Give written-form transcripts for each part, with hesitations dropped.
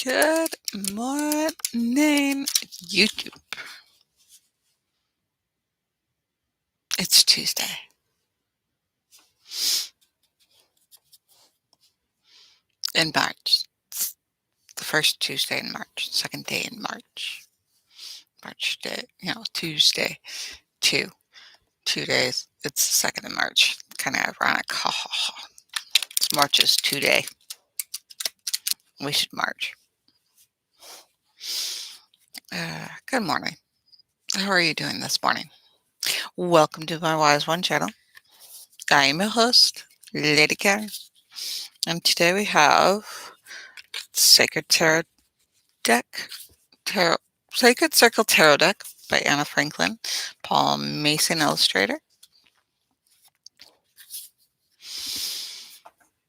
Good morning, YouTube. It's Tuesday. In March. It's the first Tuesday in March, second day in March. March day, Tuesday, two days. It's the second of March. Kind of ironic. Ha ha ha. It's March's 2 day. We should march. Good morning. How are you doing this morning? Welcome to my Wise One channel. I am your host, Lady Caren. And today we have Sacred Tarot Deck. Sacred Circle Tarot Deck by Anna Franklin, Paul Mason illustrator.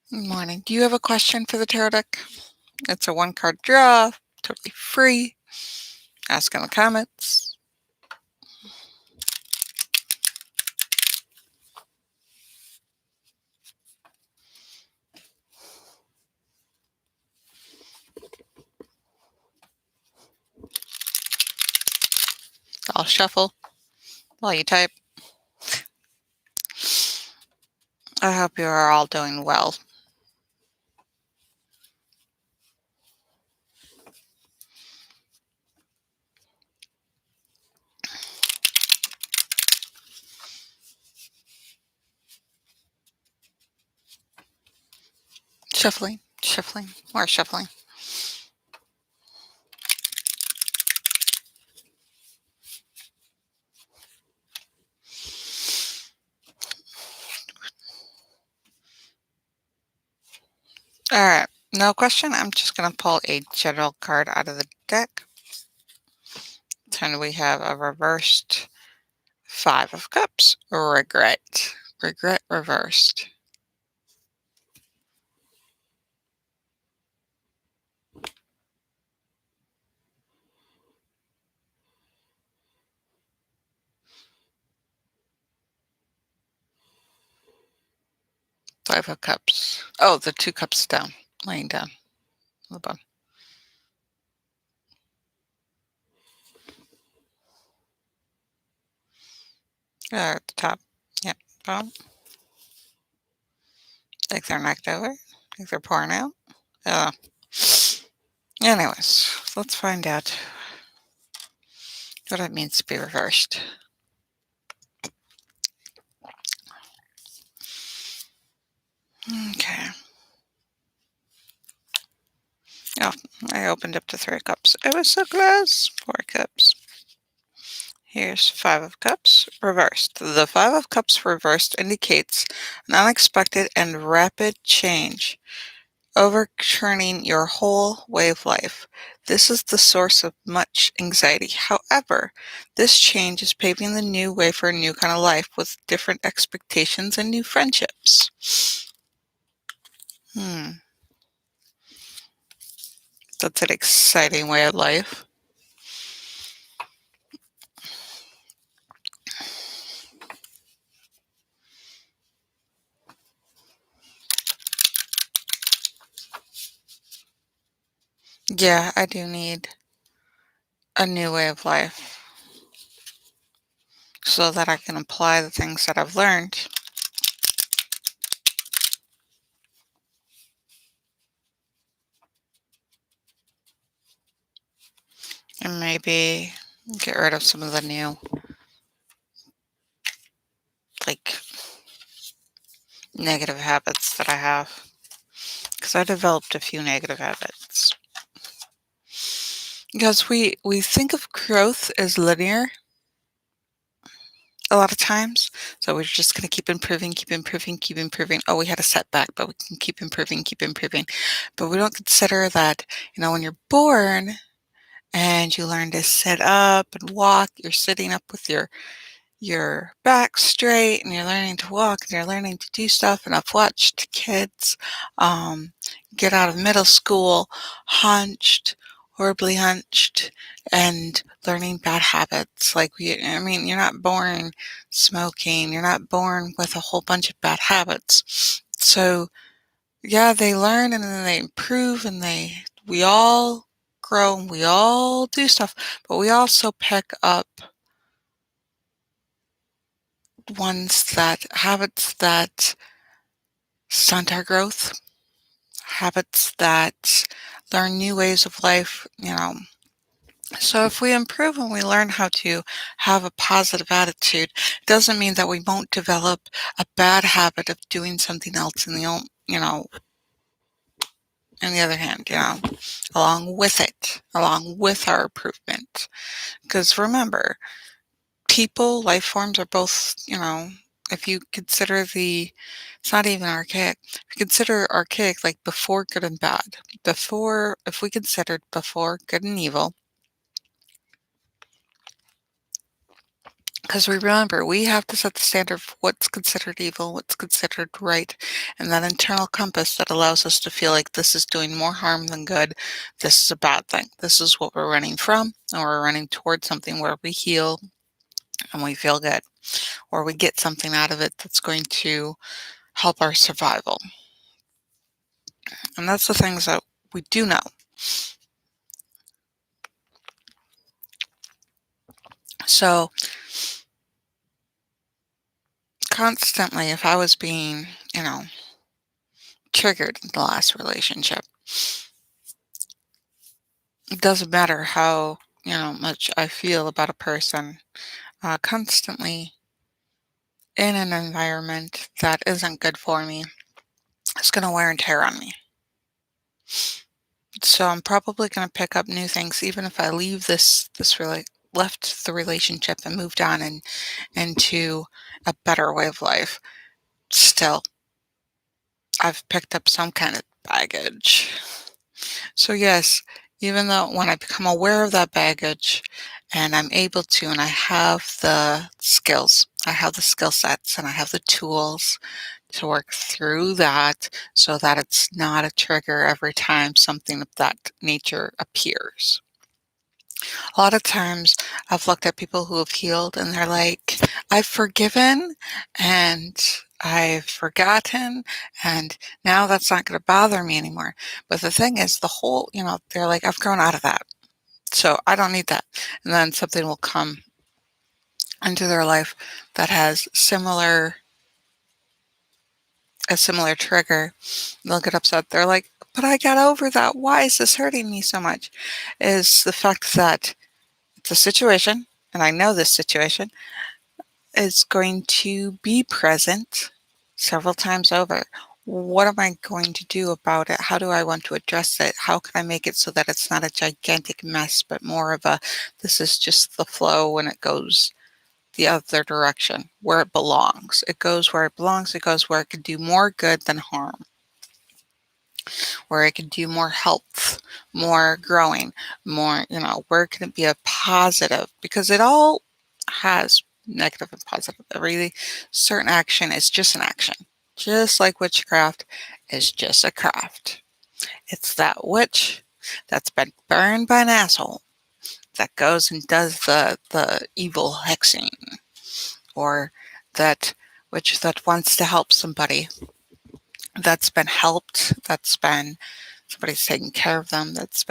Good morning. Do you have a question for the tarot deck? It's a 1-card draw, totally free. Ask in the comments. I'll shuffle while you type. I hope you are all doing well. Shuffling, more shuffling. All right, no question. I'm just going to pull a general card out of the deck. And we have a reversed 5 of Cups. Regret reversed. Five of Cups. Oh, the 2 cups down, laying down on the bottom. At the top. Yep, bottom. Like they're knocked over. Like they're pouring out. Anyways, let's find out what it means to be reversed. Okay. Oh, I opened up to 3 cups. I was so close. 4 cups. Here's 5 of Cups reversed. The 5 of Cups reversed indicates an unexpected and rapid change, overturning your whole way of life. This is the source of much anxiety. However, this change is paving the new way for a new kind of life with different expectations and new friendships. That's an exciting way of life. Yeah, I do need a new way of life so that I can apply the things that I've learned. And maybe get rid of some of the new, negative habits that I have. Because I developed a few negative habits. Because we think of growth as linear a lot of times. So we're just going to keep improving. Oh, we had a setback, but we can keep improving. But we don't consider that, when you're born and you learn to sit up and walk, you're sitting up with your back straight and you're learning to walk and you're learning to do stuff. And I've watched kids get out of middle school horribly hunched and learning bad habits. You're not born smoking. You're not born with a whole bunch of bad habits. So yeah, they learn and then they improve and they We all grow and we all do stuff, but we also pick up habits that stunt our growth, habits that learn new ways of life. So if we improve and we learn how to have a positive attitude, it doesn't mean that we won't develop a bad habit of doing something else on the other hand, along with it, along with our improvement. Because remember, life forms are both, if you consider it's not even archaic. If you consider archaic like before good and bad, if we considered before good and evil, because we remember we have to set the standard for what's considered evil, what's considered right, and that internal compass that allows us to feel like this is doing more harm than good. This is a bad thing. This is what we're running from, and we're running towards something where we heal and we feel good, or we get something out of it that's going to help our survival. And that's the things that we do know. So constantly, if I was being, triggered in the last relationship, it doesn't matter how, much I feel about a person, constantly in an environment that isn't good for me, it's going to wear and tear on me. So I'm probably going to pick up new things, even if I leave left the relationship and moved on and into a better way of life. Still, I've picked up some kind of baggage. So yes, even though when I become aware of that baggage and I'm able to, and I have the skills, I have the skill sets and I have the tools to work through that so that it's not a trigger every time something of that nature appears. A lot of times I've looked at people who have healed and they're like, I've forgiven and I've forgotten and now that's not going to bother me anymore. But the thing is, they're like, I've grown out of that. So I don't need that. And then something will come into their life that has a similar trigger. They'll get upset. They're like, but I got over that. Why is this hurting me so much? Is the fact that it's a situation, and I know this situation is going to be present several times over. What am I going to do about it? How do I want to address it? How can I make it so that it's not a gigantic mess, but more of this is just the flow when it goes the other direction, where it belongs. It goes where it belongs. It goes where it can do more good than harm, where it can do more health, more growing, more, where can it be a positive? Because it all has negative and positive. Every certain action is just an action. Just like witchcraft is just a craft. It's that witch that's been burned by an asshole that goes and does the evil hexing, or that witch that wants to help somebody that's been helped, that's been somebody's taken care of them, that's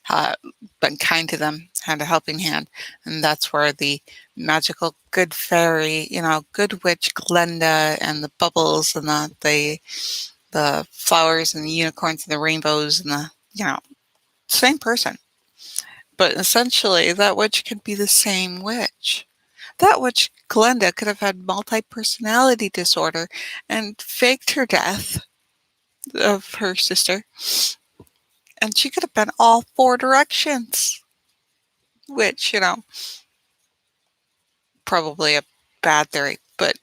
uh, been kind to them, had a helping hand, and that's where the magical good fairy, good witch Glenda, and the bubbles, and the flowers, and the unicorns, and the rainbows, and the same person. But essentially, that witch could be the same witch. That witch Glenda could have had multi-personality disorder and faked her death of her sister, and she could have been all four directions, which, probably a bad theory, but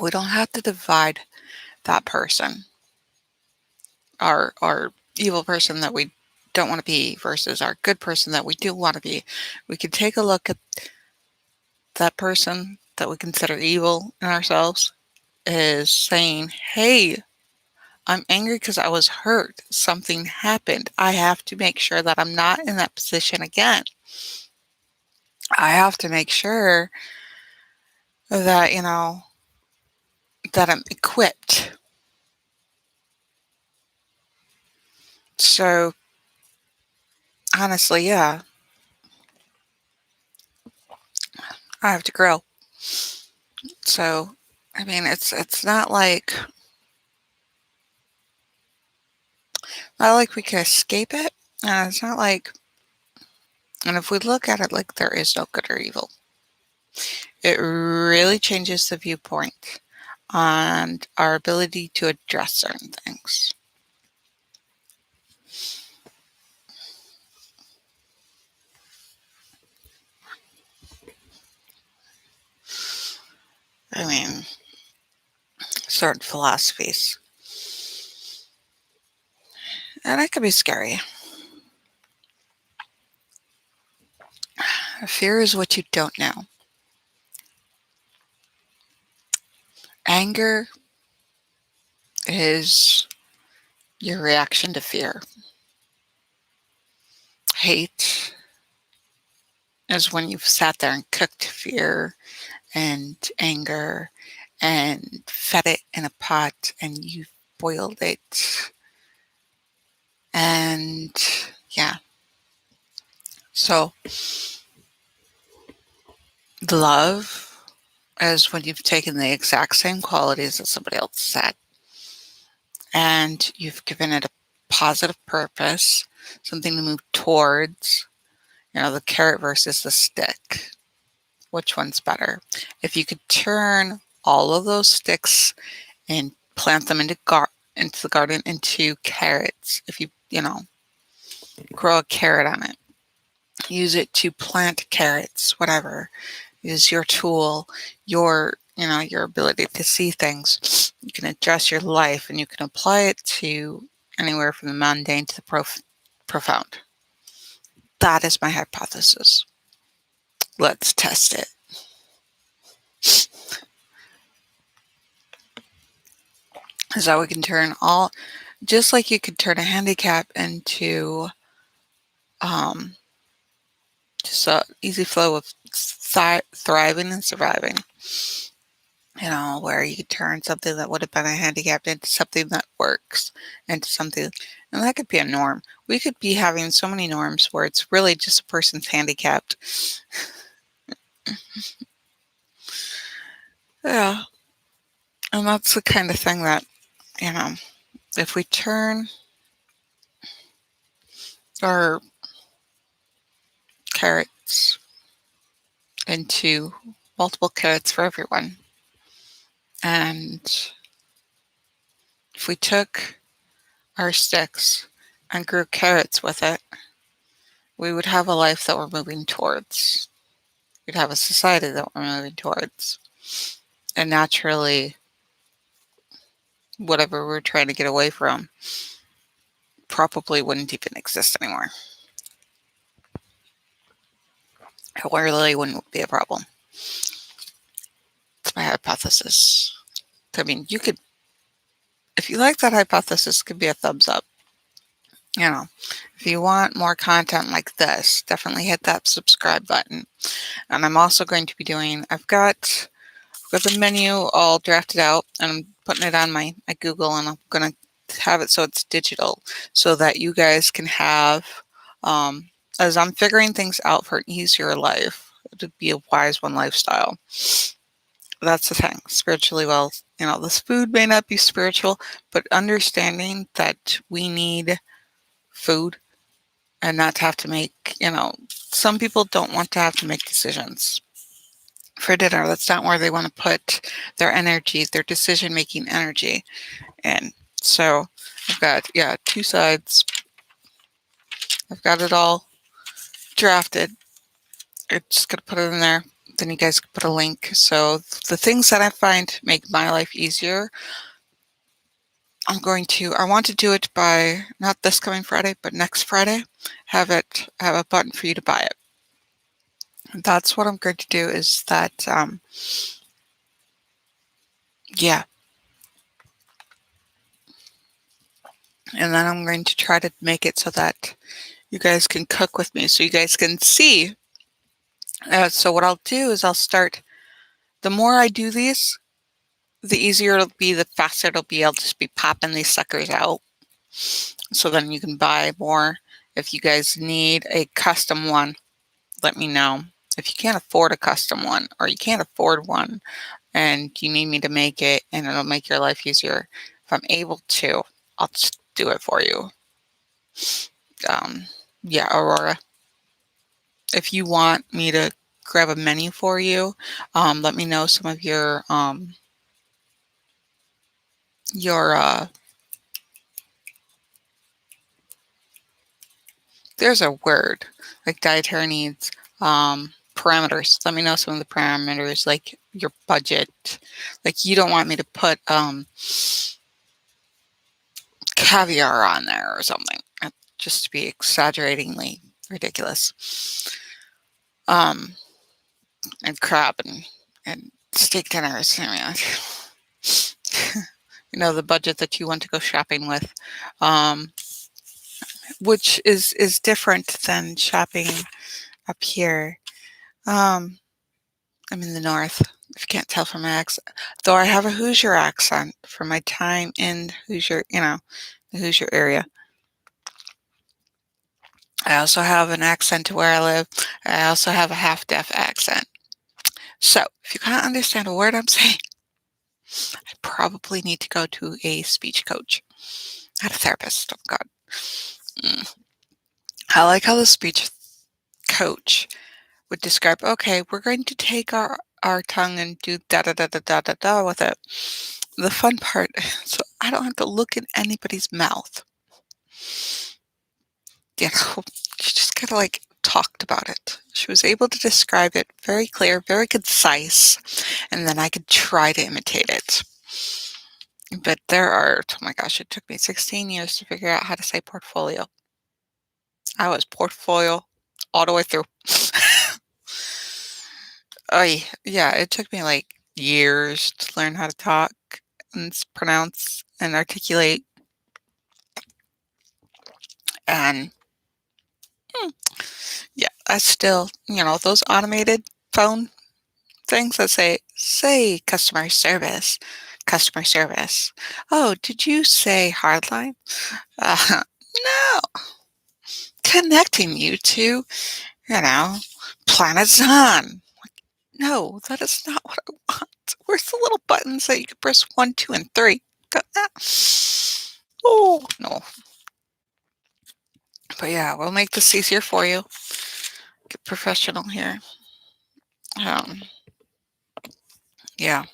we don't have to divide that person, our evil person that we don't want to be versus our good person that we do want to be. We can take a look at that person that we consider evil in ourselves is saying, hey, I'm angry because I was hurt. Something happened. I have to make sure that I'm not in that position again. I have to make sure that, that I'm equipped So honestly, yeah, I have to grow. So I mean, it's not like we can escape it, and it's not like. And if we look at it like there is no good or evil, it really changes the viewpoint on our ability to address certain things. I mean, certain philosophies. And it can be scary. Fear is what you don't know. Anger is your reaction to fear. Hate is when you've sat there and cooked fear and anger and fed it in a pot and you've boiled it. And yeah, so love is when you've taken the exact same qualities that somebody else said and you've given it a positive purpose, something to move towards. The carrot versus the stick. Which one's better? If you could turn all of those sticks and plant them into the garden into carrots, if you grow a carrot on it, use it to plant carrots, whatever is your tool, your ability to see things. You can adjust your life and you can apply it to anywhere from the mundane to the profound. That is my hypothesis. Let's test it. Is that we can turn just like you could turn a handicap into just a easy flow of thriving and surviving. Where you could turn something that would have been a handicap into something that works, into something, and that could be a norm. We could be having so many norms where it's really just a person's handicapped. Yeah. And that's the kind of thing that, if we turn our carrots into multiple carrots for everyone, and if we took our sticks and grew carrots with it, we would have a life that we're moving towards. We'd have a society that we're moving towards. And naturally, whatever we're trying to get away from probably wouldn't even exist anymore. It really wouldn't be a problem. It's my hypothesis. I mean, if you like that hypothesis, it could be a thumbs up. If you want more content like this, definitely hit that subscribe button. And I'm also going to be I've got the menu all drafted out and I'm putting it on my Google, and I'm going to have it so it's digital so that you guys can have, as I'm figuring things out for an easier life, to be a wise one lifestyle. That's the thing. Spiritually well, this food may not be spiritual, but understanding that we need food and not to have to make, some people don't want to have to make decisions for dinner. That's not where they want to put their energy, their decision-making energy in. So I've got, two sides. I've got it all drafted. I'm just going to put it in there. Then you guys can put a link. So the things that I find make my life easier, I want to do it by not this coming Friday, but next Friday, have a button for you to buy it. And that's what I'm going to do is that, yeah. And then I'm going to try to make it so that you guys can cook with me so you guys can see. So what I'll do is the more I do these, the easier it'll be, the faster it'll be. I'll just be popping these suckers out. So then you can buy more. If you guys need a custom one, let me know. If you can't afford a custom one or you can't afford one and you need me to make it and it'll make your life easier, if I'm able to, I'll just do it for you. Um, yeah, Aurora, if you want me to grab a menu for you, let me know some of your there's a word like dietary needs, parameters. Let me know some of the parameters, like your budget. Like you don't want me to put caviar on there or something, just to be exaggeratingly ridiculous. Um, and crab and steak dinners. I mean, the budget that you want to go shopping with, which is different than shopping up here. I'm in the north, if you can't tell from my accent, though I have a Hoosier accent from my time in Hoosier, the Hoosier area. I also have an accent to where I live. I also have a half-deaf accent. So, if you can't understand a word I'm saying, I probably need to go to a speech coach, not a therapist. Oh, God. Mm. I like how the speech coach would describe, okay, we're going to take our tongue and do da da da da da da da with it. The fun part, so I don't have to look in anybody's mouth. She just kind of like talked about it. She was able to describe it very clear, very concise, and then I could try to imitate it. But oh my gosh, it took me 16 years to figure out how to say portfolio. I was portfolio all the way through. Oh, yeah, it took me like years to learn how to talk and pronounce and articulate. And yeah, I still, those automated phone things that say customer service. Oh, did you say hardline? No, connecting you to, Planet Zon. No, that is not what I want. Where's the little buttons that you can press 1, 2, and 3? Oh, no. But yeah, we'll make this easier for you. Get professional here. Um, yeah,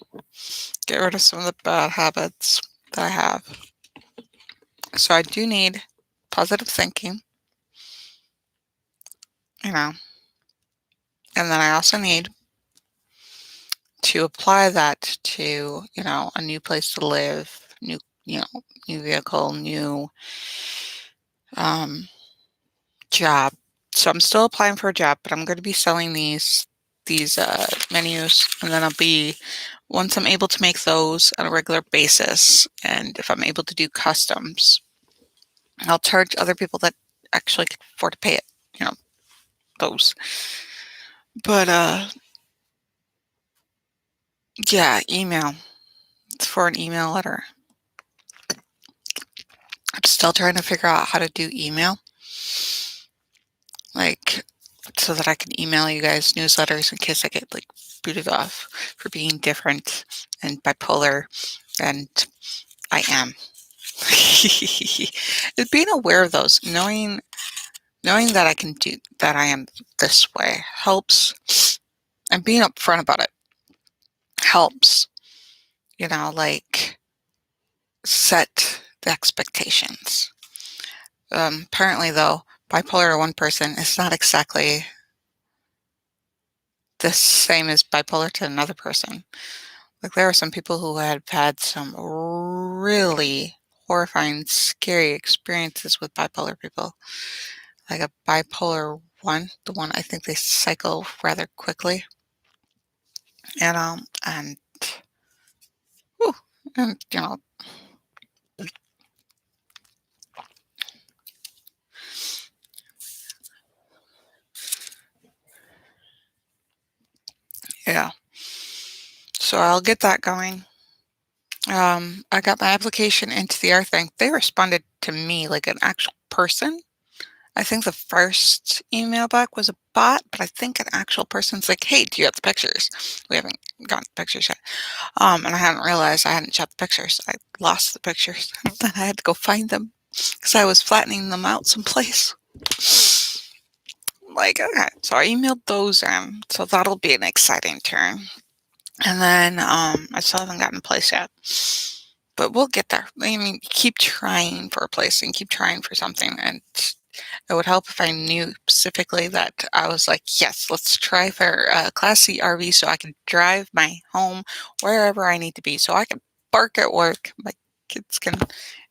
get rid of some of the bad habits that I have. So I do need positive thinking, and then I also need to apply that to, a new place to live, new vehicle, new job. So I'm still applying for a job, but I'm going to be selling these menus, and then once I'm able to make those on a regular basis, and if I'm able to do customs, I'll charge other people that actually can afford to pay it, those. But yeah, email. It's for an email letter. I'm still trying to figure out how to do email, like, so that I can email you guys newsletters in case I get like booted off for being different and bipolar, and I am. Being aware of those, knowing that that I am this way helps, and being upfront about it helps, like set the expectations. Apparently, though, bipolar to one person is not exactly the same as bipolar to another person. Like, there are some people who have had some really horrifying, scary experiences with bipolar people. Like a bipolar 1, the one I think they cycle rather quickly. And whew, and yeah. So I'll get that going. I got my application into the R thing. They responded to me like an actual person. I think the first email back was a bot, but I think an actual person's like, "Hey, do you have the pictures?" We haven't gotten the pictures yet. And I hadn't realized I hadn't shot the pictures. I lost the pictures. Then I had to go find them because I was flattening them out someplace. Like, okay, so I emailed those in. So that'll be an exciting turn. And then I still haven't gotten a place yet. But we'll get there. I mean, keep trying for a place and keep trying for something. And it would help if I knew specifically that I was like, yes, let's try for a Class C RV so I can drive my home wherever I need to be. So I can park at work. My kids can,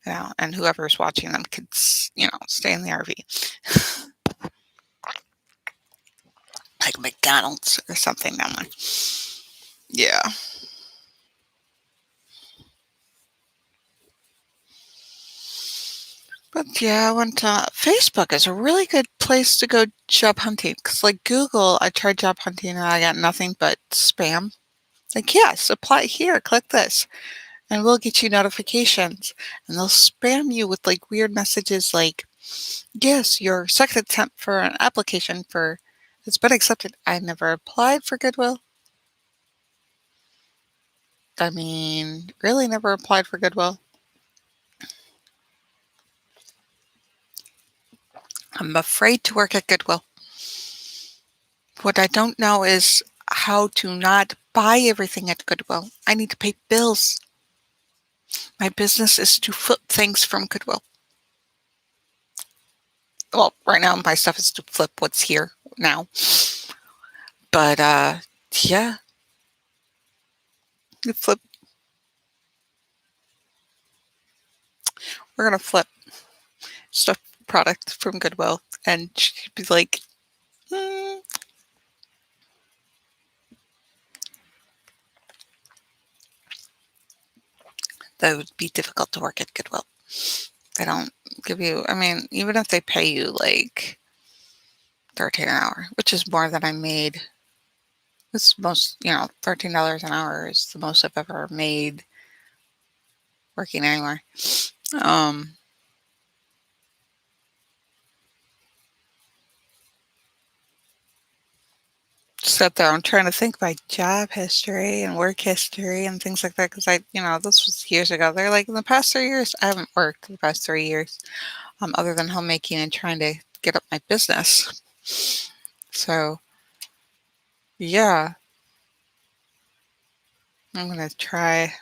and whoever's watching them can, stay in the RV. Like McDonald's or something down there. Yeah. But yeah, I went to Facebook is a really good place to go job hunting. Cause like Google, I tried job hunting and I got nothing but spam. Like, yes, apply here, click this, and we'll get you notifications. And they'll spam you with like weird messages like, yes, your second attempt for an application for it's been accepted. I never applied for Goodwill. I mean, really never applied for Goodwill. I'm afraid to work at Goodwill. What I don't know is how to not buy everything at Goodwill. I need to pay bills. My business is to flip things from Goodwill. Well, right now my stuff is to flip what's here now. But yeah, you flip. We're gonna flip stuff product from Goodwill, and she'd be like, "Hmm, that would be difficult to work at Goodwill. They don't give you. I mean, even if they pay you like 13 an hour, which is more than I made. It's most, $13 an hour is the most I've ever made working anywhere. Um, Sit there. I'm trying to think my job history and work history and things like that because this was years ago. They're like in the past 3 years, I haven't worked in the past 3 years, other than homemaking and trying to get up my business. So yeah, I'm gonna try.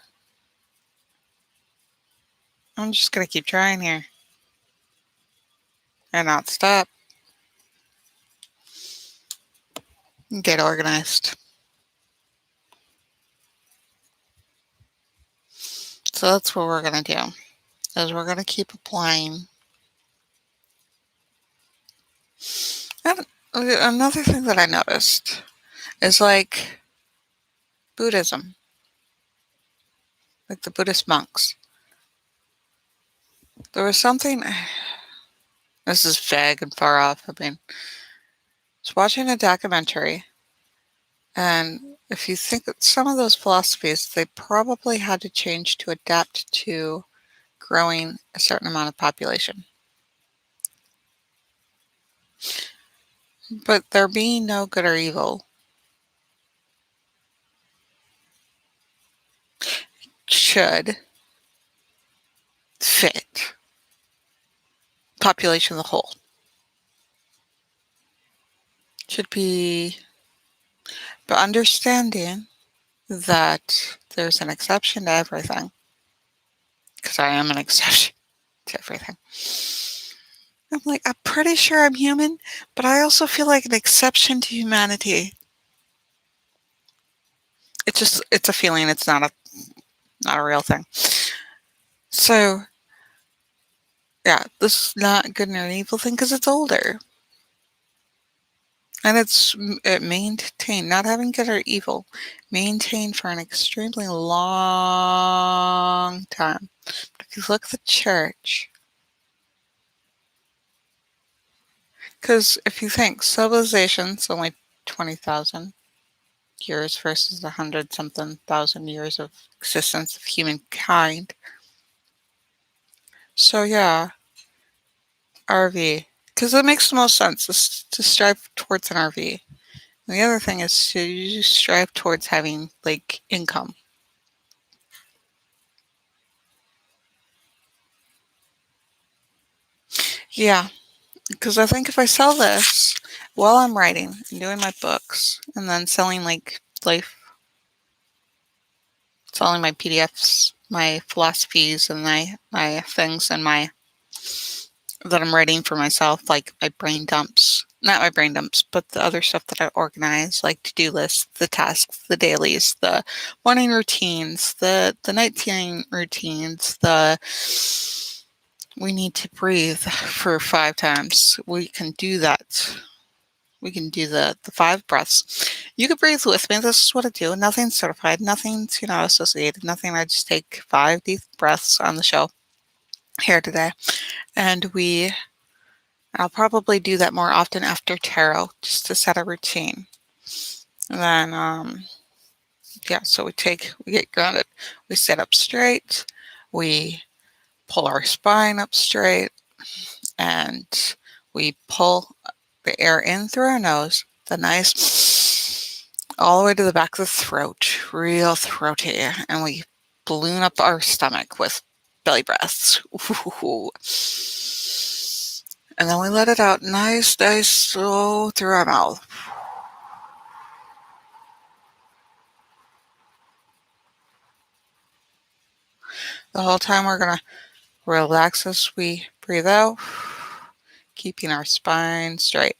I'm just gonna keep trying here and not stop. And get organized. So that's what we're gonna do. Is we're gonna keep applying. And another thing that I noticed is like Buddhism, like the Buddhist monks. There was something. This is vague and far off. I mean, I was watching a documentary, and if you think that some of those philosophies, they probably had to change to adapt to growing a certain amount of population. But there being no good or evil should fit population of the whole. Should be, but understanding that there's an exception to everything, because I am an exception to everything. I'm like, I'm pretty sure I'm human, but I also feel like an exception to humanity. It's a feeling. It's not a real thing. So yeah, this is not good nor evil thing because it's older. And it maintained, not having good or evil, maintained for an extremely long time. If you look at the church, because if you think civilization's only 20,000, years versus 100 something thousand years of existence of humankind. So yeah, RV. Because it makes the most sense to strive towards an RV. And the other thing is to strive towards having like income. Yeah, because I think if I sell this while I'm writing and doing my books and then selling like life, selling my PDFs, my philosophies and my things and my that I'm writing for myself, like my brain dumps. Not my brain dumps, but the other stuff that I organize, like to-do lists, the tasks, the dailies, the morning routines, the nighttime routines, the we need to breathe for 5 times. We can do that. We can do the 5 breaths. You can breathe with me. This is what I do. Nothing's certified. Nothing's, associated. Nothing. I just take 5 deep breaths on the show here today. And I'll probably do that more often after tarot just to set a routine. And then, yeah, so we get grounded. We sit up straight. We pull our spine up straight and we pull the air in through our nose, the nice, all the way to the back of the throat, real throaty. And we balloon up our stomach with belly breaths. Ooh. And then we let it out nice, slow through our mouth. The whole time we're going to relax as we breathe out, keeping our spine straight.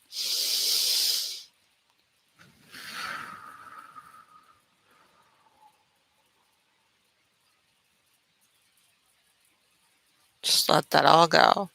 Just let that all go.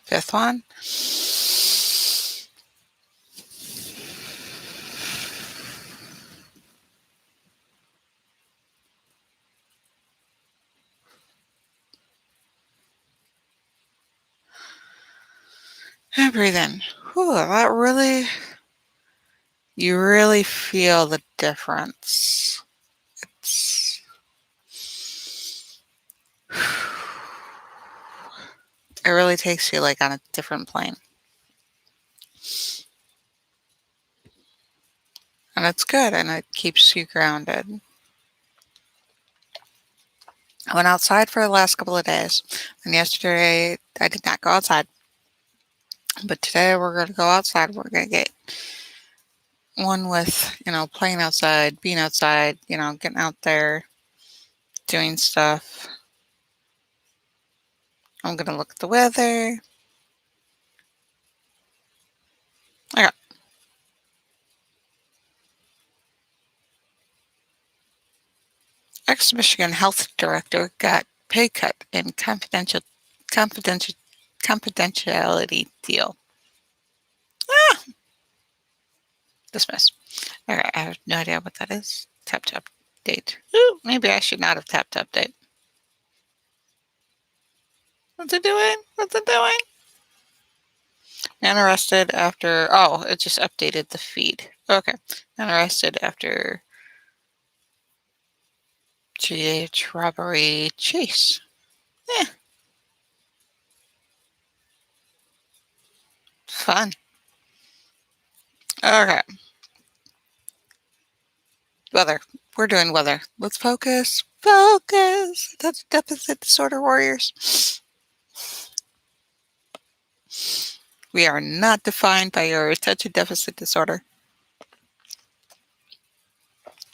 Fifth one. And breathe in. Whew, you really feel the difference. It really takes you like on a different plane. And it's good and it keeps you grounded. I went outside for the last couple of days. And yesterday I did not go outside. But today we're going to go outside. We're going to get one with, playing outside, being outside, getting out there, doing stuff. I'm going to look at the weather. Okay. Ex-Michigan health director got pay cut in confidential confidentiality deal. Dismiss. All right, I have no idea what that is. Tap to update. Ooh, maybe I should not have tapped to update. What's it doing? What's it doing? Man arrested after. Oh, it just updated the feed. Okay. Man arrested after GH robbery chase. Yeah. Fun. Okay. Weather. We're doing weather. Let's focus. Focus. That's deficit disorder warriors. We are not defined by your attention deficit disorder.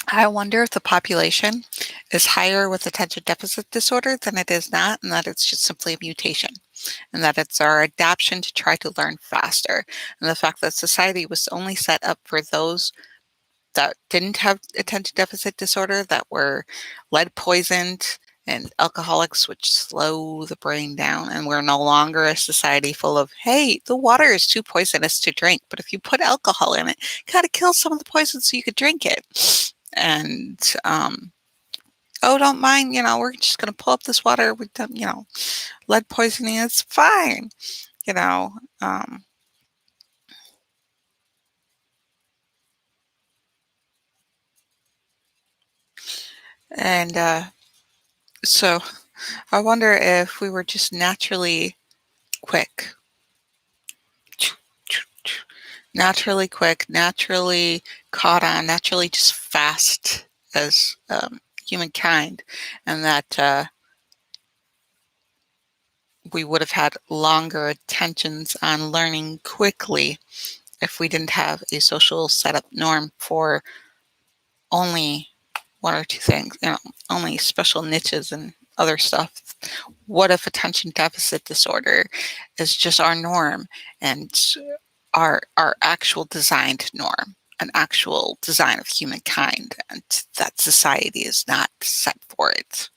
I wonder if the population is higher with attention deficit disorder than it is not, and that it's just simply a mutation, and that it's our adaptation to try to learn faster. And the fact that society was only set up for those that didn't have attention deficit disorder, that were lead poisoned and alcoholics, which slow the brain down. And we're no longer a society full of, hey, the water is too poisonous to drink, but if you put alcohol in it, you got to kill some of the poison so you could drink it. And, oh, don't mind, we're just going to pull up this water with, lead poisoning. It's fine, you know. Um, and so I wonder if we were just naturally quick, naturally quick, naturally caught on, naturally just fast as humankind, and that we would have had longer attentions on learning quickly if we didn't have a social setup norm for only one or two things, only special niches and other stuff. What if attention deficit disorder is just our norm and our actual designed norm, an actual design of humankind, and that society is not set for it?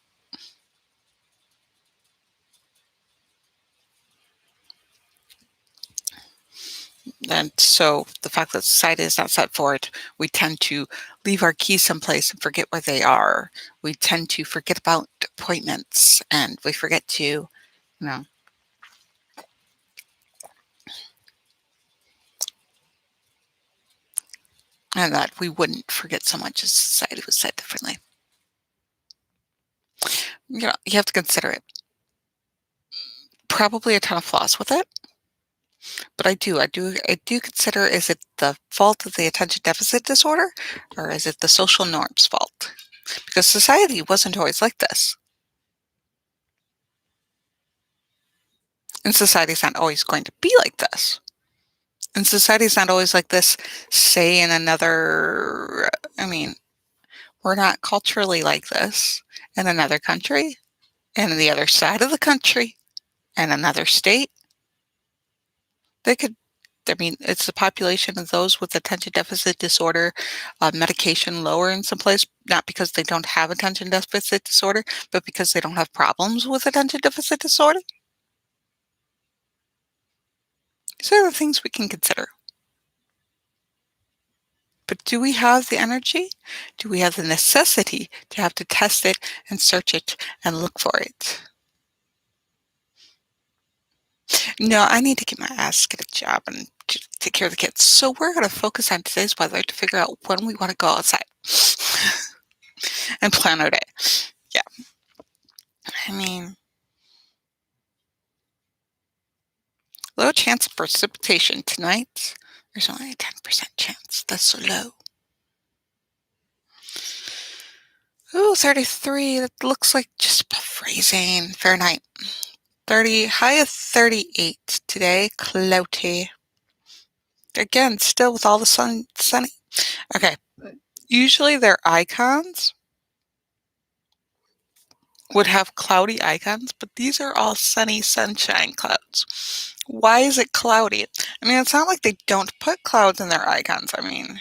And so the fact that society is not set for it, we tend to leave our keys someplace and forget where they are. We tend to forget about appointments, and we forget to, know, and that we wouldn't forget so much if society was set differently. You have to consider it. Probably a ton of flaws with it, but I do consider, is it the fault of the attention deficit disorder, or is it the social norm's fault? Because society wasn't always like this. And society's not always going to be like this. And society's not always like this, say, in another, I mean, we're not culturally like this in another country, and in the other side of the country, and another state. They could, I mean, it's the population of those with attention deficit disorder, medication lower in some place, not because they don't have attention deficit disorder, but because they don't have problems with attention deficit disorder. These are the things we can consider. But do we have the energy? Do we have the necessity to have to test it and search it and look for it? No, I need to get my ass, get a job, and take care of the kids. So we're going to focus on today's weather to figure out when we want to go outside and plan our day. Yeah. I mean, low chance of precipitation tonight. There's only a 10% chance. That's so low. Ooh, 33. That looks like just above freezing. Fahrenheit. 30, high of 38 today. Cloudy. Again, still with all the sunny. Okay. Usually their icons would have cloudy icons, but these are all sunny sunshine clouds. Why is it cloudy? I mean, it's not like they don't put clouds in their icons. I mean,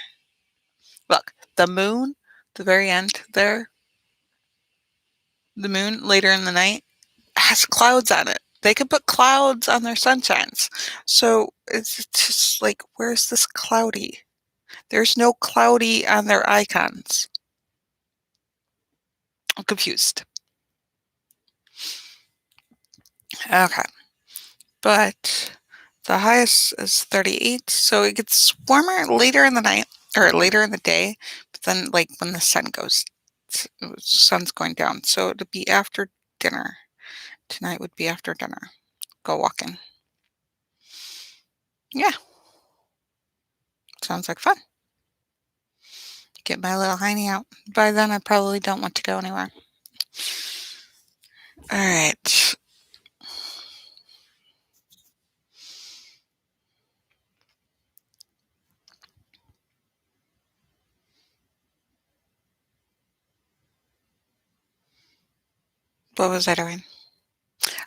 look, the moon, the very end there, the moon later in the night has clouds on it. They could put clouds on their sunshines. So it's just like, where's this cloudy? There's no cloudy on their icons. I'm confused. Okay. But the highest is 38, so it gets warmer later in the night or later in the day, but then like when the sun's going down. So it'd be after dinner. Tonight would be after dinner. Go walking. Yeah, sounds like fun. Get my little hiney out. By then I probably don't want to go anywhere. All right. What was I doing?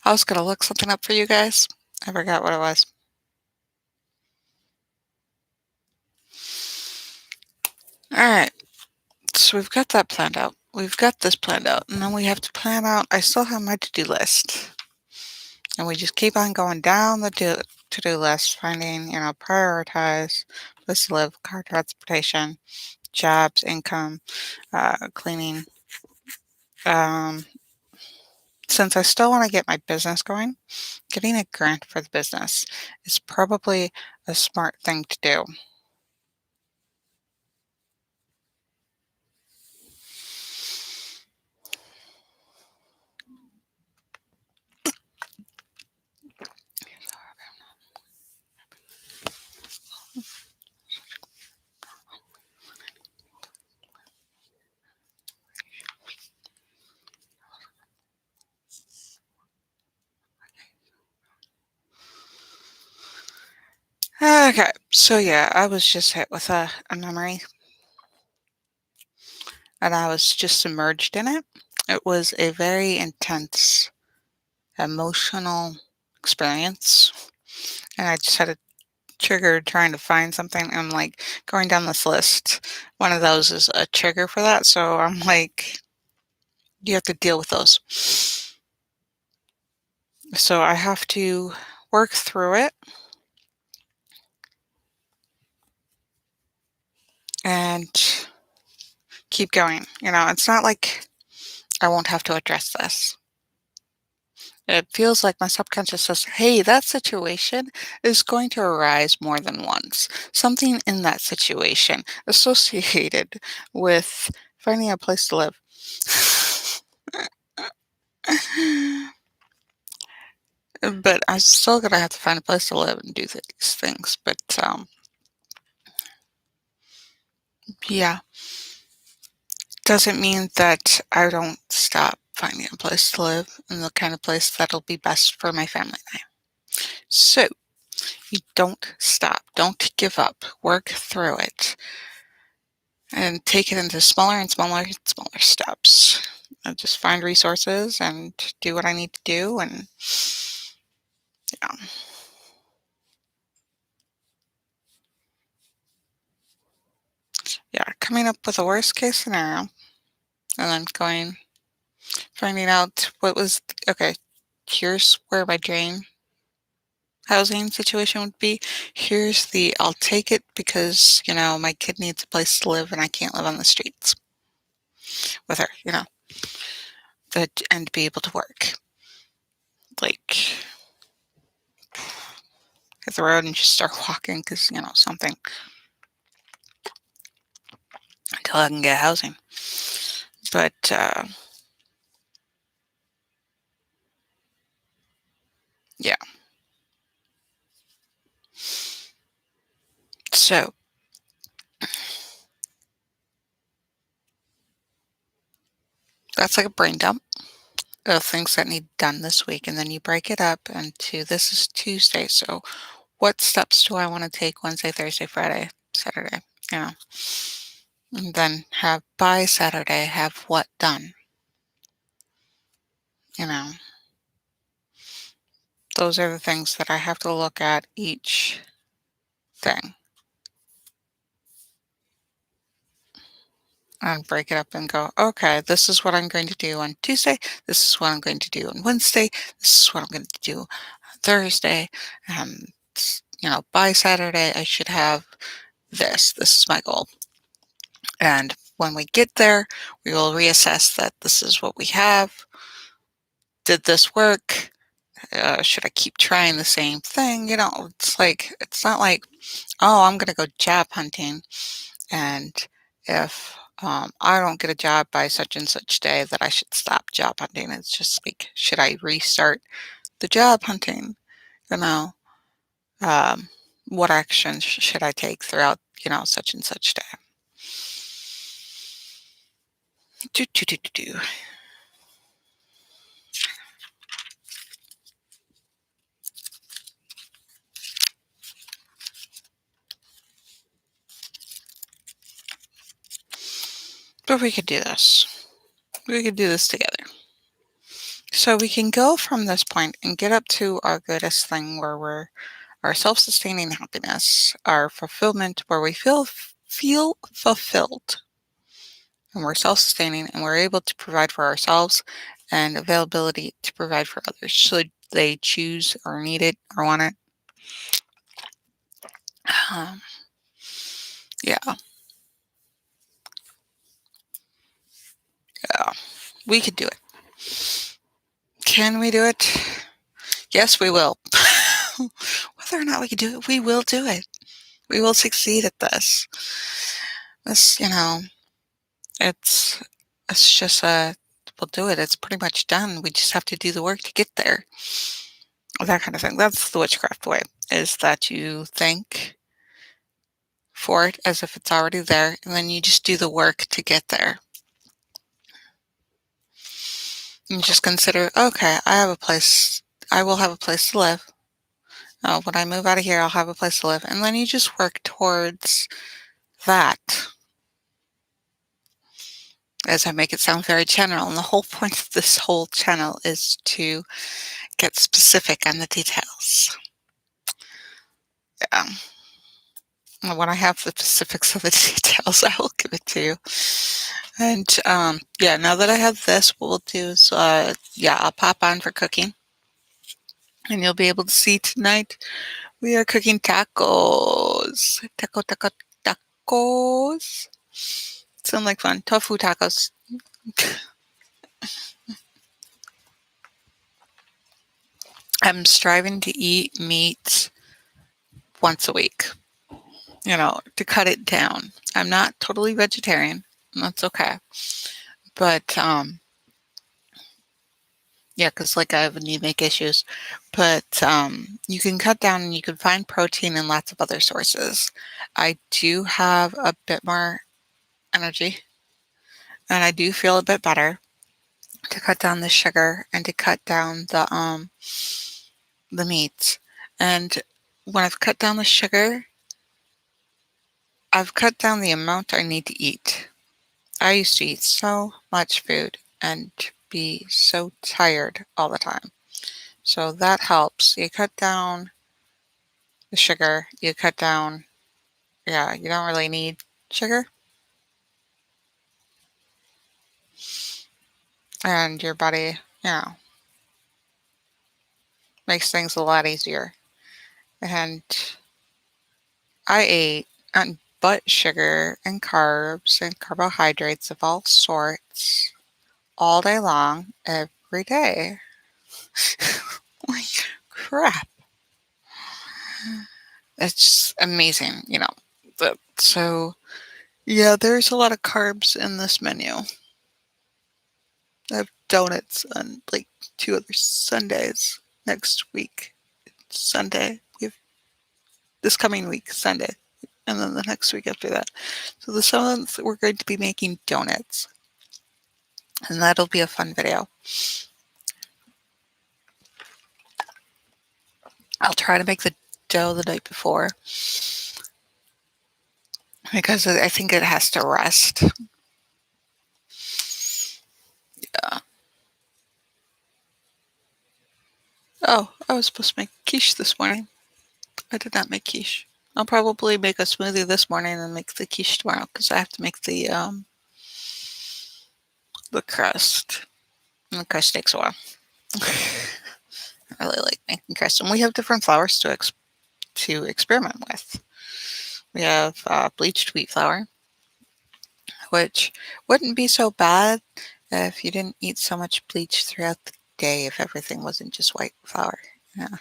I was gonna look something up for you guys. I forgot what it was. All right. So we've got that planned out. we've got this planned out, and then we have to plan out. I still have my to-do list, and we just keep on going down the to-do list, finding, prioritize place to live, car transportation, jobs, income, cleaning. Um, since I still want to get my business going, getting a grant for the business is probably a smart thing to do. Okay, so yeah, I was just hit with a memory, and I was just submerged in it. It was a very intense emotional experience, and I just had a trigger trying to find something. I'm like going down this list. One of those is a trigger for that, so I'm like, you have to deal with those. So I have to work through it and keep going. It's not like I won't have to address this. It feels like my subconscious says, hey, that situation is going to arise more than once. Something in that situation associated with finding a place to live. But I'm still gonna have to find a place to live and do these things. But yeah, doesn't mean that I don't stop finding a place to live and the kind of place that'll be best for my family and I. So you don't stop, don't give up, work through it, and take it into smaller and smaller and smaller steps. I just find resources and do what I need to do, and yeah, yeah, coming up with a worst case scenario, and then finding out what was okay. Here's where my dream housing situation would be. Here's the I'll take it because my kid needs a place to live and I can't live on the streets with her. That and be able to work. Like hit the road and just start walking because something until I can get housing. But yeah, so that's like a brain dump of things that need done this week, and then you break it up into this is Tuesday. So what steps do I want to take Wednesday, Thursday, Friday, Saturday? You know, and then have by Saturday have what done? You know, those are the things that I have to look at each thing and break it up and go, okay, this is what I'm going to do on Tuesday. This is what I'm going to do on Wednesday. This is what I'm going to do on Thursday. And, by Saturday, I should have this. This is my goal. And when we get there, we will reassess that this is what we have. Did this work? Should I keep trying the same thing? It's not like, oh, I'm going to go job hunting. And if I don't get a job by such and such day, that I should stop job hunting. It's just like, should I restart the job hunting? You know, um, what actions should I take throughout, such and such day? Do, do, do, do, do. But we could do this. We could do this together. So we can go from this point and get up to our greatest thing where we're our self-sustaining happiness, our fulfillment, where we feel fulfilled. and we're self-sustaining and we're able to provide for ourselves and availability to provide for others should they choose or need it or want it. Um, yeah, yeah, we could do it. Can we do it? Yes, we will. Whether or not we can do it, we will do it. We will succeed at this. This, it's it's just we'll do it. It's pretty much done. We just have to do the work to get there. That kind of thing. That's the witchcraft way, is that you think for it as if it's already there, and then you just do the work to get there. You just consider, okay, I will have a place to live. When I move out of here, I'll have a place to live. And then you just work towards that, as I make it sound very general. And the whole point of this whole channel is to get specific on the details. Yeah. When I have the specifics of the details, I will give it to you. And yeah, now that I have this, what we'll do is, yeah, I'll pop on for cooking. And you'll be able to see tonight we are cooking tacos. Tacos. Sound like fun. Tofu tacos. I'm striving to eat meat once a week, to cut it down. I'm not totally vegetarian, and that's okay. But, yeah, because like I have anemic issues. But you can cut down and you can find protein in lots of other sources. I do have a bit more energy, and I do feel a bit better to cut down the sugar and to cut down the meats. And when I've cut down the sugar, I've cut down the amount I need to eat. I used to eat so much food and be so tired all the time. So that helps. You cut down the sugar, you cut down, yeah, you don't really need sugar, and your body, makes things a lot easier. And I ate but sugar and carbs and carbohydrates of all sorts all day long, every day. Like crap. It's amazing. So, yeah, there's a lot of carbs in this menu. I have donuts on like 2 other Sundays next week. Sunday. We have this coming week, Sunday. And then the next week after that. So the 7th, we're going to be making donuts. And that'll be a fun video. I'll try to make the dough the night before, because I think it has to rest. Yeah. Oh, I was supposed to make quiche this morning. I did not make quiche. I'll probably make a smoothie this morning and make the quiche tomorrow, because I have to make the crust. And the crust takes a while. I really like making crust, and we have different flours to experiment with. We have bleached wheat flour, which wouldn't be so bad if you didn't eat so much bleach throughout the day, if everything wasn't just white flour. Yeah.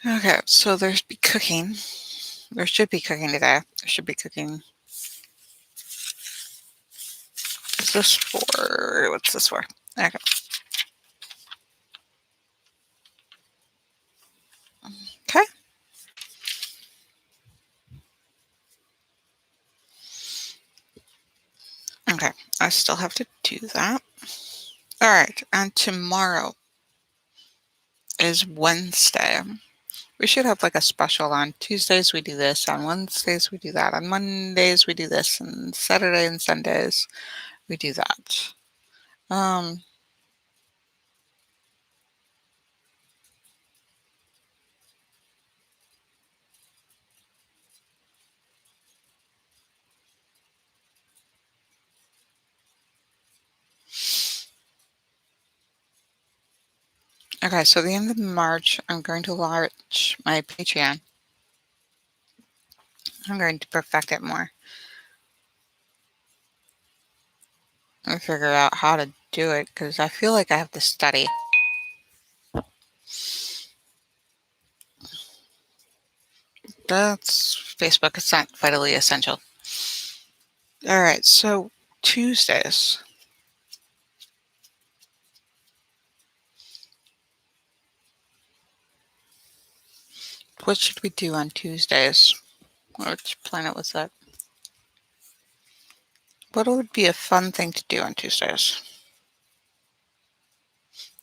Okay, so there's be cooking. There should be cooking today. There should be cooking. Is this for? What's this for? Okay. Okay. Okay. I still have to do that. All right. And tomorrow is Wednesday. We should have like a special on Tuesdays we do this, on Wednesdays we do that, on Mondays we do this, and Saturday and Sundays we do that. Um, Okay, so the end of March, I'm going to launch my Patreon. I'm going to perfect it more and figure out how to do it because I feel like I have to study. That's Facebook. It's not vitally essential. All right, so Tuesdays. What should we do on Tuesdays? Which planet was that? What would be a fun thing to do on Tuesdays?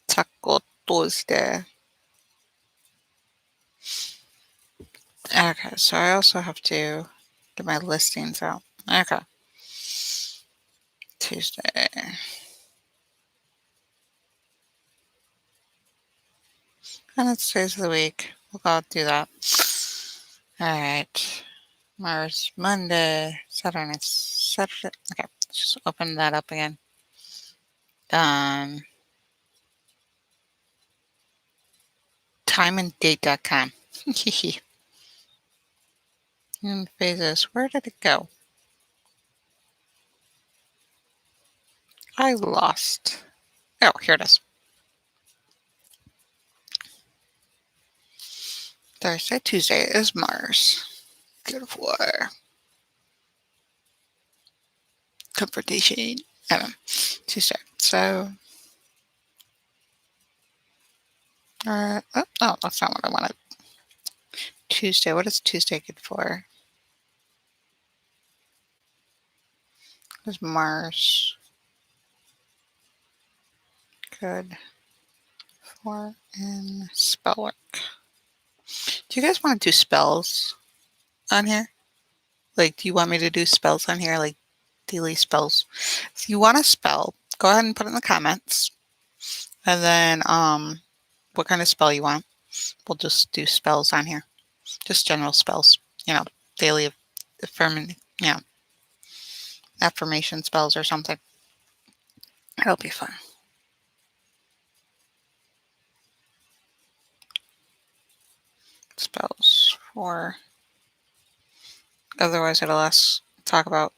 Taco Tuesday. Okay, so I also have to get my listings out. Okay, Tuesday. And it's days of the week. We'll go do that. All right. Mars, Monday, Saturn is Saturday. Okay, just open that up again. Done. Timeanddate.com. And phases. Where did it go? I lost. Oh, here it is. Thursday, Tuesday is Mars. Good for confrontation. Tuesday. So, oh, that's not what I wanted. Tuesday. What is Tuesday good for? Is Mars good for in spell work? Do you guys want to do spells on here? Like, do you want me to do spells on here, like daily spells? If you want a spell, go ahead and put it in the comments. And then, what kind of spell you want. We'll just do spells on here. Just general spells, daily you know, affirmation spells or something. It'll be fun. Spells for, otherwise it'll talk about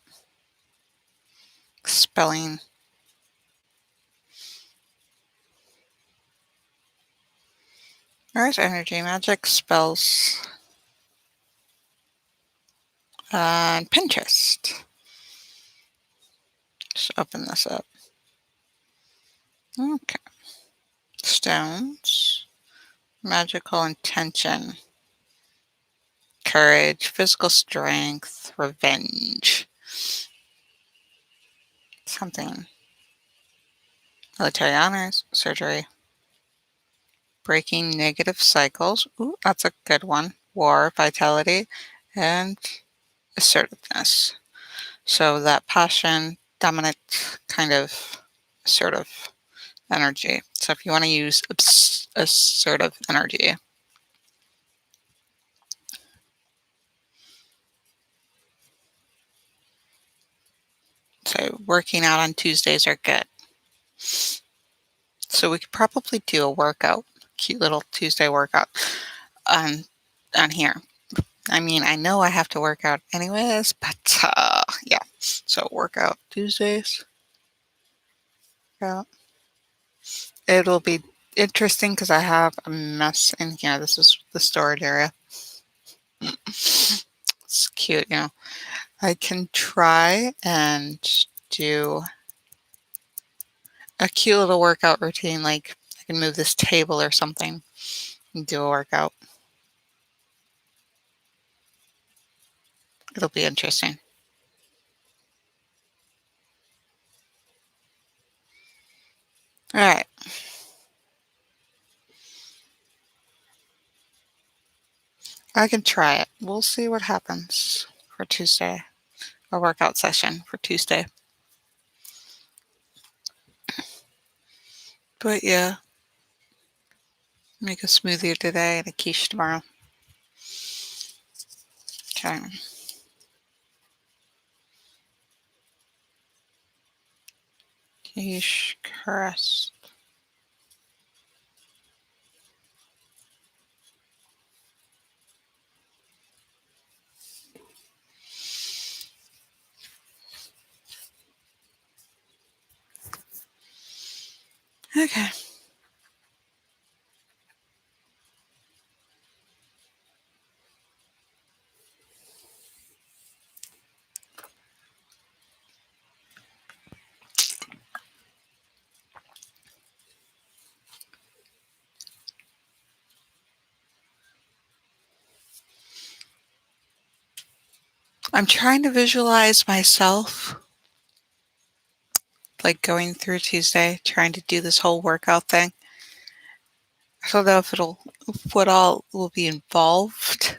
spelling. There's energy, magic, spells, and Pinterest. Just open this up. Okay. Stones, magical intention, courage, physical strength, revenge, something, military honors, surgery, breaking negative cycles. Ooh, that's a good one. War, vitality, and assertiveness. So that passion, dominant kind of assertive energy. So if you want to use assertive energy, so working out on Tuesdays are good. So we could probably do a workout, cute little Tuesday workout on here. I mean, I know I have to work out anyways, but yeah. So workout Tuesdays. Yeah. It'll be interesting because I have a mess in here. This is the storage area. It's cute, I can try and do a cute little workout routine. Like I can move this table or something and do a workout. It'll be interesting. All right. I can try it. We'll see what happens for Tuesday. A workout session for Tuesday. But yeah, make a smoothie today and a quiche tomorrow. Okay. Quiche crust. Okay. I'm trying to visualize myself like going through Tuesday, trying to do this whole workout thing. I don't know if what all will be involved.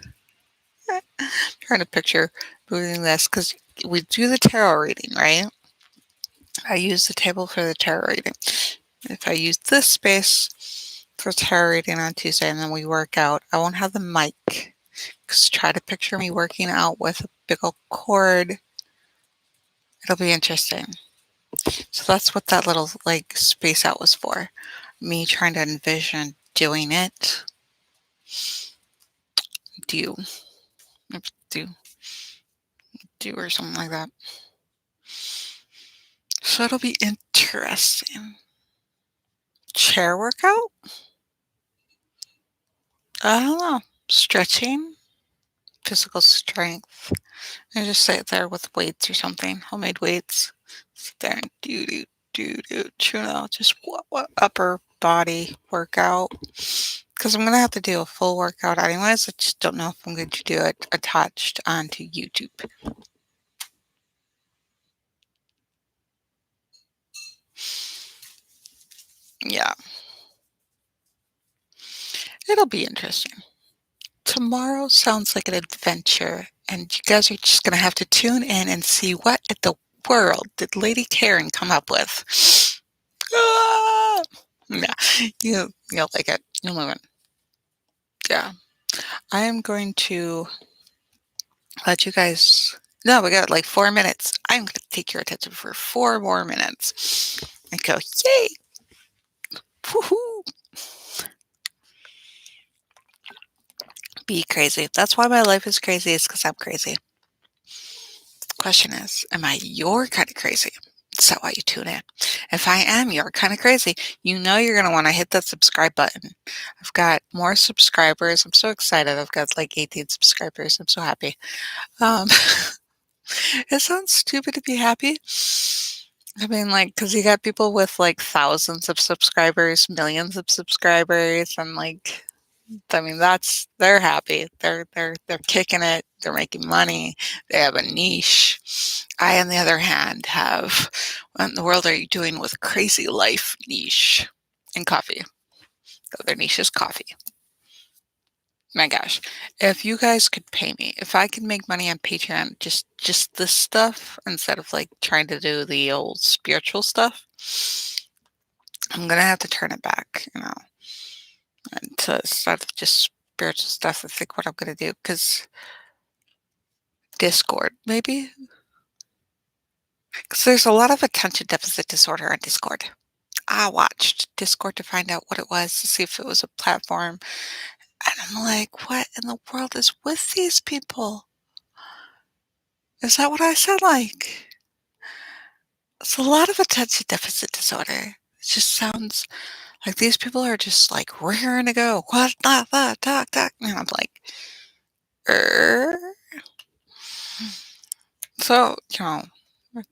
Trying to picture moving this because we do the tarot reading, right? I use the table for the tarot reading. If I use this space for tarot reading on Tuesday and then we work out, I won't have the mic. Because try to picture me working out with a big old cord. It'll be interesting. So that's what that little like space out was for. Me trying to envision doing it. Do do do or something like that. So it'll be interesting. Chair workout? I don't know. Stretching, physical strength. I just sit there with weights or something, homemade weights. Sit there and just what upper body workout. Because I'm gonna have to do a full workout anyways. I just don't know if I'm going to do it attached onto YouTube. Yeah, it'll be interesting. Tomorrow sounds like an adventure, and you guys are just gonna have to tune in and see what in the world did Lady Caren come up with. Ah! Yeah, you'll like it. You'll love it. Yeah, I am going to let you guys. No, we got like 4 minutes. I'm going to take your attention for 4 more minutes and go, yay! Woohoo! Be crazy. That's why my life is crazy, is because I'm crazy. The question is, am I your kind of crazy? So why you tune in. If I am your kind of crazy, you know you're going to want to hit that subscribe button. I've got more subscribers. I'm so excited. I've got like 18 subscribers. I'm so happy. Um, it sounds stupid to be happy. I mean, like, because you got people with like thousands of subscribers, millions of subscribers, and like, I mean, they're happy. They're kicking it. They're making money. They have a niche. I, on the other hand, have what in the world are you doing with crazy life niche in coffee? The other niche is coffee. My gosh, if you guys could pay me, if I could make money on Patreon, just this stuff instead of like trying to do the old spiritual stuff, I'm gonna have to turn it back, and to start just spiritual stuff. I think what I'm gonna do because Discord maybe because there's a lot of attention deficit disorder on Discord. I watched Discord to find out what it was to see if it was a platform, and I'm like, what in the world is with these people? Is that what I sound like? It's a lot of attention deficit disorder. It just sounds like these people are just like raring to go. What? Talk, talk. And I'm like, er. So, it'd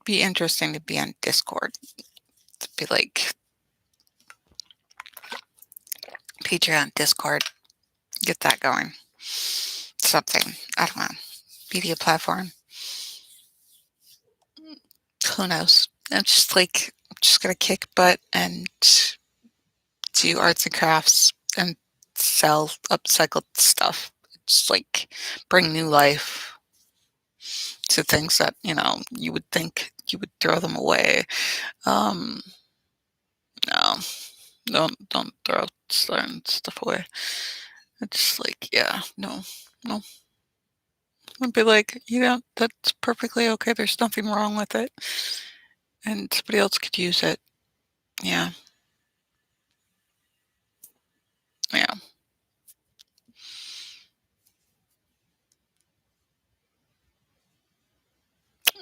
be interesting to be on Discord. To be like Patreon, Discord, get that going. Something. I don't know. Media platform. Who knows? I'm just gonna kick butt and do arts and crafts and sell upcycled stuff. Just like bring new life to things that, you would think you would throw them away. Um, no, don't throw certain stuff away. It's just like, yeah, no, no. I'd be like, that's perfectly okay. There's nothing wrong with it. And somebody else could use it. Yeah, yeah.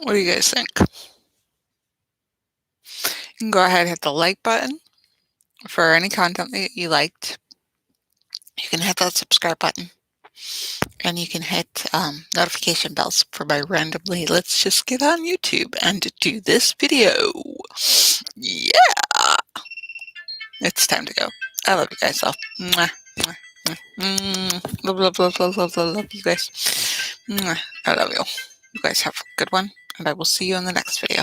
What do you guys think? You can go ahead and hit the like button. for any content that you liked, you can hit that subscribe button. And you can hit notification bells for my randomly, let's just get on YouTube and do this video. Yeah! It's time to go. I love you guys all. Mwah, mwah, mwah. Love, love, love, love, love, love, love you guys. Mwah. I love you. You guys have a good one, and I will see you in the next video.